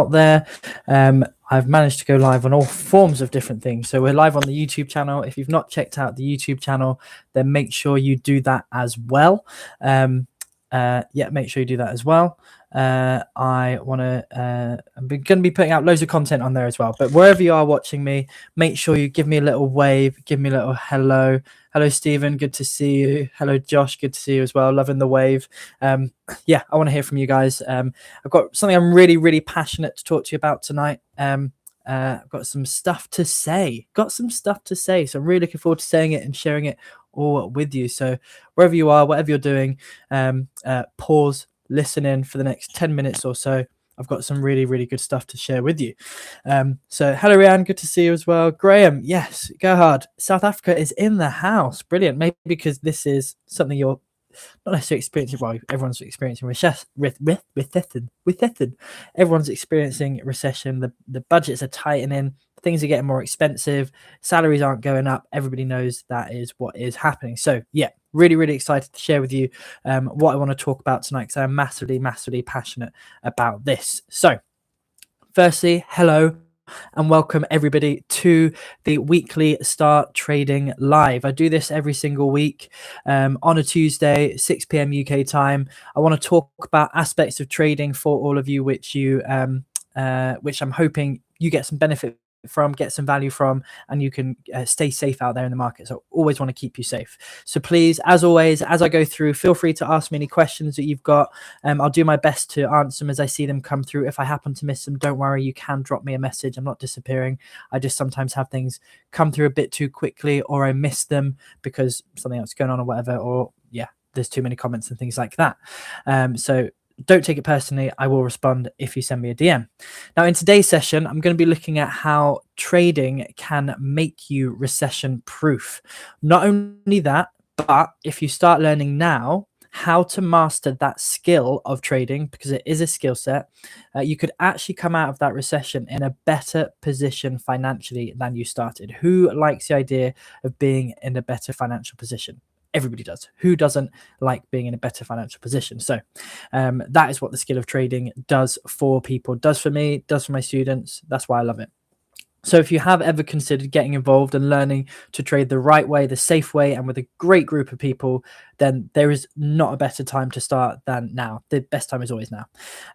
there. I've managed to go live on all forms of different things. So we're live on the YouTube channel. If you've not checked out the YouTube channel, then make sure you do that as well. Make sure you do that as well. I'm going to be putting out loads of content on there as well. But wherever you are watching me, make sure you give me a little wave, give me a little hello. Hello, Stephen. Good to see you. Hello, Josh. Good to see you as well. Loving the wave. I want to hear from you guys. I've got something I'm really, really passionate to talk to you about tonight. I've got some stuff to say. So I'm really looking forward to saying it and sharing it all with you. So wherever you are, whatever you're doing, pause, listen in for the next 10 minutes or so. I've got some really, really good stuff to share with you. So hello, Rianne. Good to see you as well. Graham, yes, go hard. South Africa is in the house. Brilliant. Maybe because this is something you're not necessarily experiencing. Well, everyone's experiencing recession. Everyone's experiencing recession. The budgets are tightening. Things are getting more expensive. Salaries aren't going up. Everybody knows that is what is happening. So yeah, really, really excited to share with you what I want to talk about tonight, because I'm massively, massively passionate about this. So firstly, hello and welcome everybody to the weekly Start Trading Live. I do this every single week on a Tuesday, 6 p.m. UK time. I want to talk about aspects of trading for all of you, which I'm hoping you get some benefit from, get some value from, and you can stay safe out there in the market. So always want to keep you safe. So please, as always, as I go through, feel free to ask me any questions that you've got. I'll do my best to answer them as I see them come through. If I happen to miss them, don't worry, you can drop me a message. I'm not disappearing. I just sometimes have things come through a bit too quickly, or I miss them because something else is going on or whatever, or there's too many comments and things like that. So don't take it personally. I will respond if you send me a DM. Now, in today's session, I'm going to be looking at how trading can make you recession proof. Not only that, but if you start learning now how to master that skill of trading, because it is a skill set, you could actually come out of that recession in a better position financially than you started. Who likes the idea of being in a better financial position? Everybody does. Who doesn't like being in a better financial position? So that is what the skill of trading does for people, does for me, does for my students. That's why I love it. So if you have ever considered getting involved and learning to trade the right way, the safe way, and with a great group of people, then there is not a better time to start than now. The best time is always now.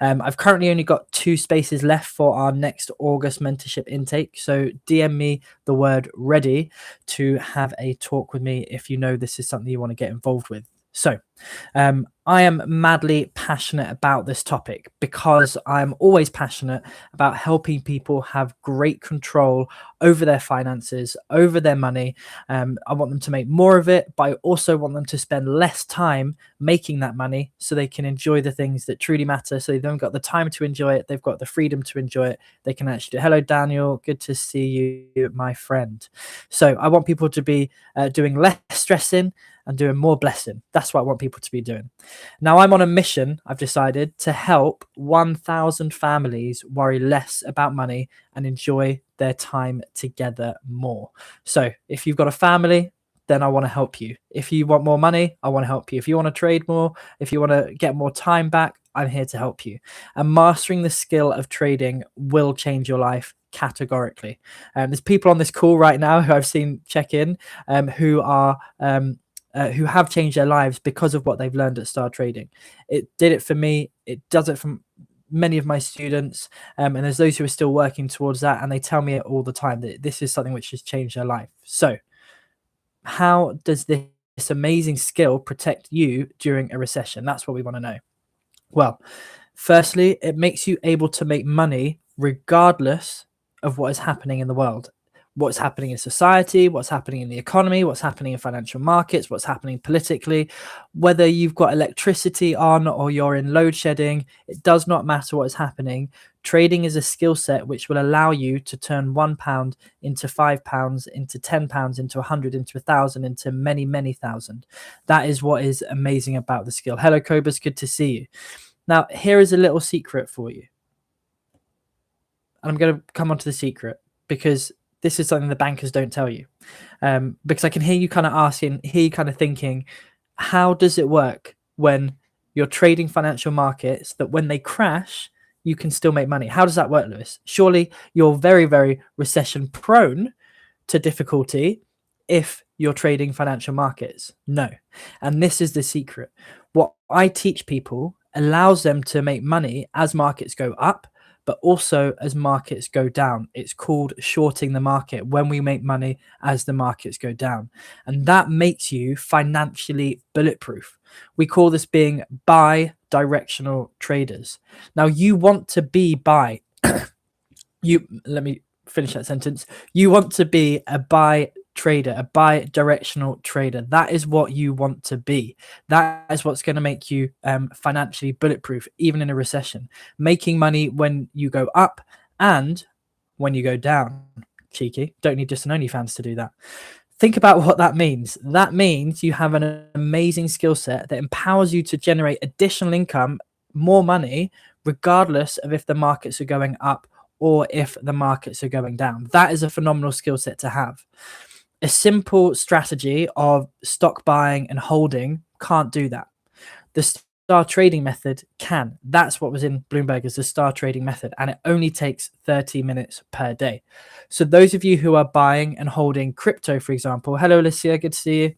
I've currently only got 2 spaces left for our next August mentorship intake. So DM me the word ready to have a talk with me if you know this is something you want to get involved with. So I am madly passionate about this topic because I'm always passionate about helping people have great control over their finances, over their money. I want them to make more of it, but I also want them to spend less time making that money so they can enjoy the things that truly matter. So they've got the time to enjoy it. They've got the freedom to enjoy it. They can actually do. Hello, Daniel. Good to see you, my friend. So I want people to be doing less stressing and doing more blessing. That's what I want people to be doing. Now, I'm on a mission, I've decided, to help 1,000 families worry less about money and enjoy their time together more. So if you've got a family, then I want to help you. If you want more money, I want to help you. If you want to trade more, if you want to get more time back, I'm here to help you. And mastering the skill of trading will change your life categorically. There's people on this call right now who I've seen check in who have changed their lives because of what they've learned at Start Trading. It did it for me. It does it for many of my students. And there's those who are still working towards that. And they tell me it all the time that this is something which has changed their life. So how does this amazing skill protect you during a recession? That's what we want to know. Well, firstly, it makes you able to make money regardless of what is happening in the world. What's happening in society, what's happening in the economy, what's happening in financial markets, what's happening politically, whether you've got electricity on or you're in load shedding, it does not matter what is happening. Trading is a skill set which will allow you to turn £1 into £5, into £10, into 100, into 1,000, into many, many thousand. That is what is amazing about the skill. Hello, Cobus, good to see you. Now, here is a little secret for you. And I'm going to come on to the secret because this is something the bankers don't tell you, because I can hear you kind of asking, hear you kind of thinking, how does it work when you're trading financial markets that when they crash, you can still make money. How does that work, Lewis? Surely you're very, very recession prone to difficulty if you're trading financial markets. No. And this is the secret. What I teach people allows them to make money as markets go up, but also as markets go down. It's called shorting the market, when we make money as the markets go down. And that makes you financially bulletproof. We call this being bi-directional traders. Now, you want to be let me finish that sentence. You want to be a trader, a bi-directional trader. That is what you want to be. That is what's going to make you financially bulletproof, even in a recession. Making money when you go up and when you go down. Cheeky. Don't need just an OnlyFans to do that. Think about what that means. That means you have an amazing skill set that empowers you to generate additional income, more money, regardless of if the markets are going up or if the markets are going down. That is a phenomenal skill set to have. A simple strategy of stock buying and holding can't do that. The star trading method can. That's what was in Bloomberg as the star trading method, and it only takes 30 minutes per day. So those of you who are buying and holding crypto, for example, hello Alicia, good to see you.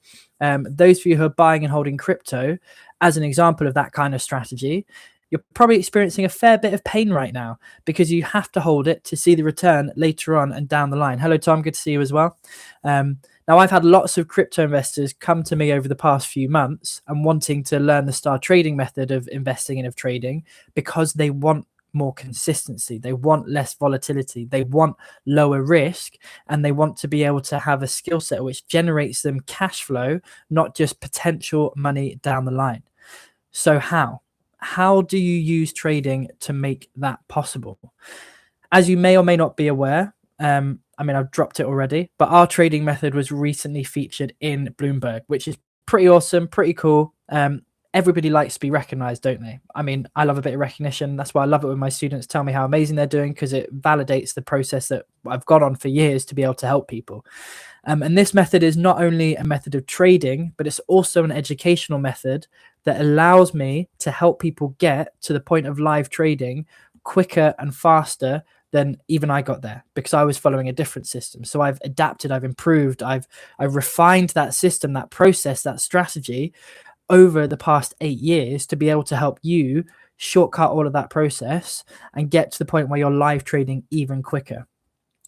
Those of you who are buying and holding crypto, as an example of that kind of strategy, you're probably experiencing a fair bit of pain right now because you have to hold it to see the return later on and down the line. Hello, Tom. Good to see you as well. Now, I've had lots of crypto investors come to me over the past few months and wanting to learn the star trading method of investing and of trading because they want more consistency. They want less volatility. They want lower risk, and they want to be able to have a skill set which generates them cash flow, not just potential money down the line. So how do you use trading to make that possible? As you may or may not be aware, I've dropped it already, but our trading method was recently featured in Bloomberg, which is pretty awesome, pretty cool. Everybody likes to be recognized, don't they? I mean, I love a bit of recognition. That's why I love it when my students tell me how amazing they're doing, because it validates the process that I've gone on for years to be able to help people. And this method is not only a method of trading, but it's also an educational method that allows me to help people get to the point of live trading quicker and faster than even I got there, because I was following a different system. So I've adapted, I've improved, I've refined that system, that process, that strategy over the past 8 years to be able to help you shortcut all of that process and get to the point where you're live trading even quicker.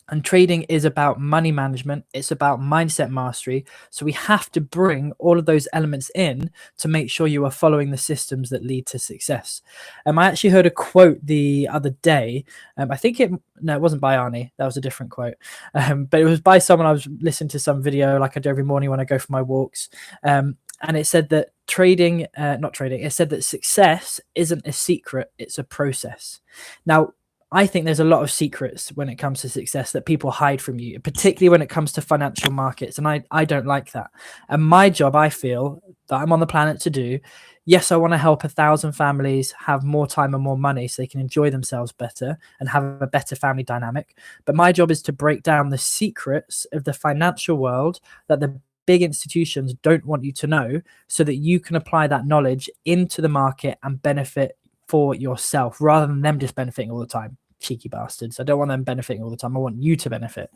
And trading is about money management. It's about mindset mastery. So we have to bring all of those elements in to make sure you are following the systems that lead to success. I actually heard a quote the other day. It wasn't by Arnie. That was a different quote. But it was by someone. I was listening to some video like I do every morning when I go for my walks. And it said that it said that success isn't a secret, it's a process. Now, I think there's a lot of secrets when it comes to success that people hide from you, particularly when it comes to financial markets. And I don't like that. And my job, I feel that I'm on the planet to do, yes, I want to help 1,000 families have more time and more money so they can enjoy themselves better and have a better family dynamic. But my job is to break down the secrets of the financial world that the big institutions don't want you to know, so that you can apply that knowledge into the market and benefit for yourself rather than them just benefiting all the time. Cheeky bastards. I don't want them benefiting all the time. I want you to benefit.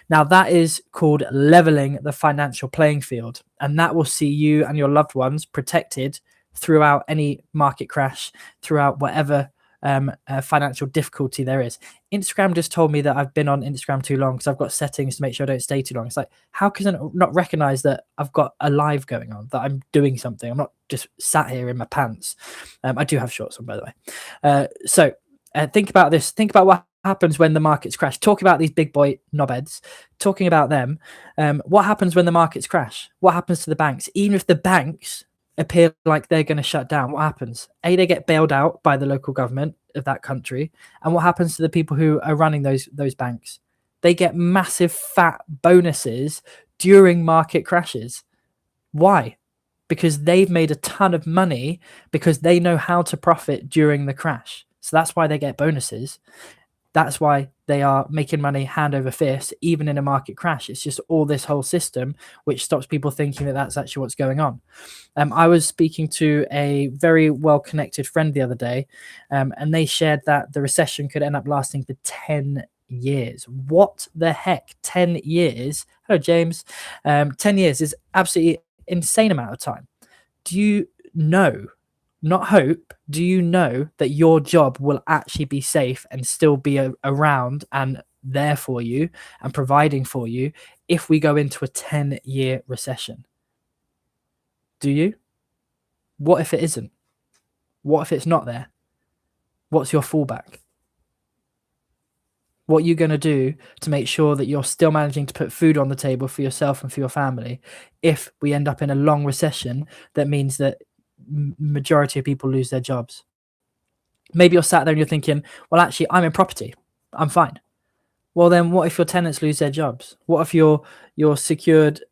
Now, that is called leveling the financial playing field, and that will see you and your loved ones protected throughout any market crash, throughout whatever financial difficulty there is. Instagram just told me that I've been on Instagram too long because I've got settings to make sure I don't stay too long. It's like, how can I not recognize that I've got a live going on, that I'm doing something? I'm not just sat here in my pants. I do have shorts on, by the way. So think about this. Think about what happens when the markets crash. Talk about these big boy knobheads. Talking about them. What happens when the markets crash? What happens to the banks? Even if the banks appear like they're going to shut down, what happens? They get bailed out by the local government of that country. And what happens to the people who are running those banks? They get massive fat bonuses during market crashes. Why? Because they've made a ton of money because they know how to profit during the crash. So that's why they get bonuses. That's why they are making money hand over fist, even in a market crash. It's just all this whole system which stops people thinking that that's actually what's going on. I was speaking to a very well-connected friend the other day, and they shared that the recession could end up lasting for 10 years. What the heck? 10 years? Hello, James. 10 years is absolutely insane amount of time. Do you know, not hope, do you know that your job will actually be safe and still be around and there for you and providing for you if we go into a 10-year recession? Do you? What if it isn't? What if it's not there? What's your fallback? What are you going to do to make sure that you're still managing to put food on the table for yourself and for your family if we end up in a long recession that means that majority of people lose their jobs? Maybe you're sat there and you're thinking, well, actually, I'm in property. I'm fine. Well, then what if your tenants lose their jobs? What if your secured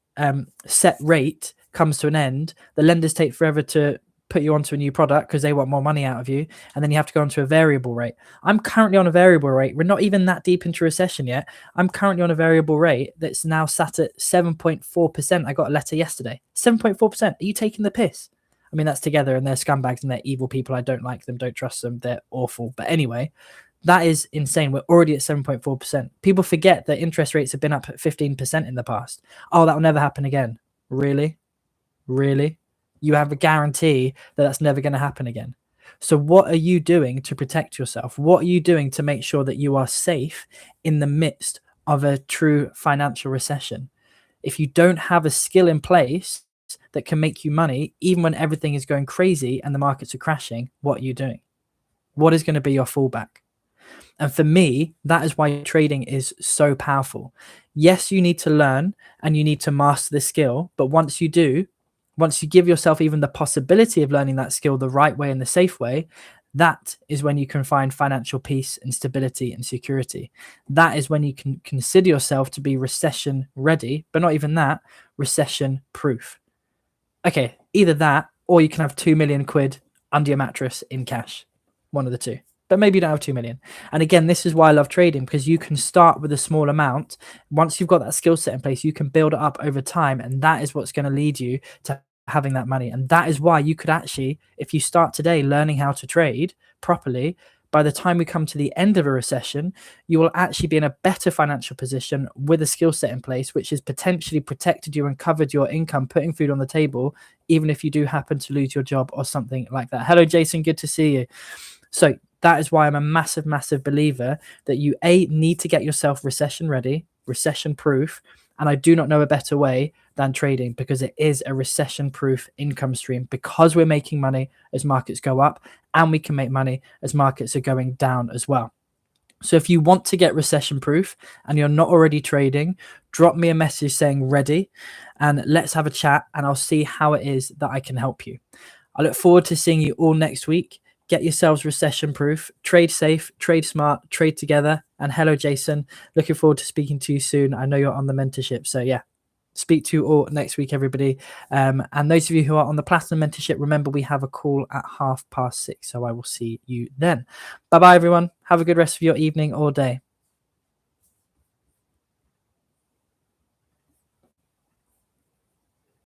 set rate comes to an end? The lenders take forever to put you onto a new product because they want more money out of you, and then you have to go onto a variable rate. I'm currently on a variable rate. We're not even that deep into recession yet. I'm currently on a variable rate that's now sat at 7.4%. I got a letter yesterday. 7.4%. Are you taking the piss? I mean, that's Together, and they're scumbags and they're evil people. I don't like them. Don't trust them. They're awful. But anyway, that is insane. We're already at 7.4%. People forget that interest rates have been up at 15% in the past. Oh, that will never happen again. Really? Really? You have a guarantee that that's never going to happen again. So what are you doing to protect yourself? What are you doing to make sure that you are safe in the midst of a true financial recession? If you don't have a skill in place that can make you money, even when everything is going crazy and the markets are crashing, what are you doing? What is going to be your fallback? And for me, that is why trading is so powerful. Yes, you need to learn and you need to master the skill. But once you do, once you give yourself even the possibility of learning that skill the right way and the safe way, that is when you can find financial peace and stability and security. That is when you can consider yourself to be recession ready, but not even that, recession proof. Okay, either that or you can have 2 million quid under your mattress in cash. One of the two. But maybe you don't have 2 million. And again, this is why I love trading, because you can start with a small amount. Once you've got that skill set in place, you can build it up over time. And that is what's going to lead you to having that money. And that is why you could actually, if you start today learning how to trade properly, by the time we come to the end of a recession, you will actually be in a better financial position with a skill set in place, which has potentially protected you and covered your income, putting food on the table, even if you do happen to lose your job or something like that. Hello, Jason. Good to see you. So that is why I'm a massive, massive believer that you need to get yourself recession ready, recession proof. And I do not know a better way than trading, because it is a recession proof income stream, because we're making money as markets go up, and we can make money as markets are going down as well. So if you want to get recession proof and you're not already trading, drop me a message saying ready, and let's have a chat, and I'll see how it is that I can help you. I look forward to seeing you all next week. Get yourselves recession proof, trade safe, trade smart, trade together. And hello, Jason. Looking forward to speaking to you soon. I know you're on the mentorship. So yeah, speak to you all next week, everybody. And those of you who are on the Platinum mentorship, remember we have a call at 6:30. So I will see you then. Bye-bye, everyone. Have a good rest of your evening or day.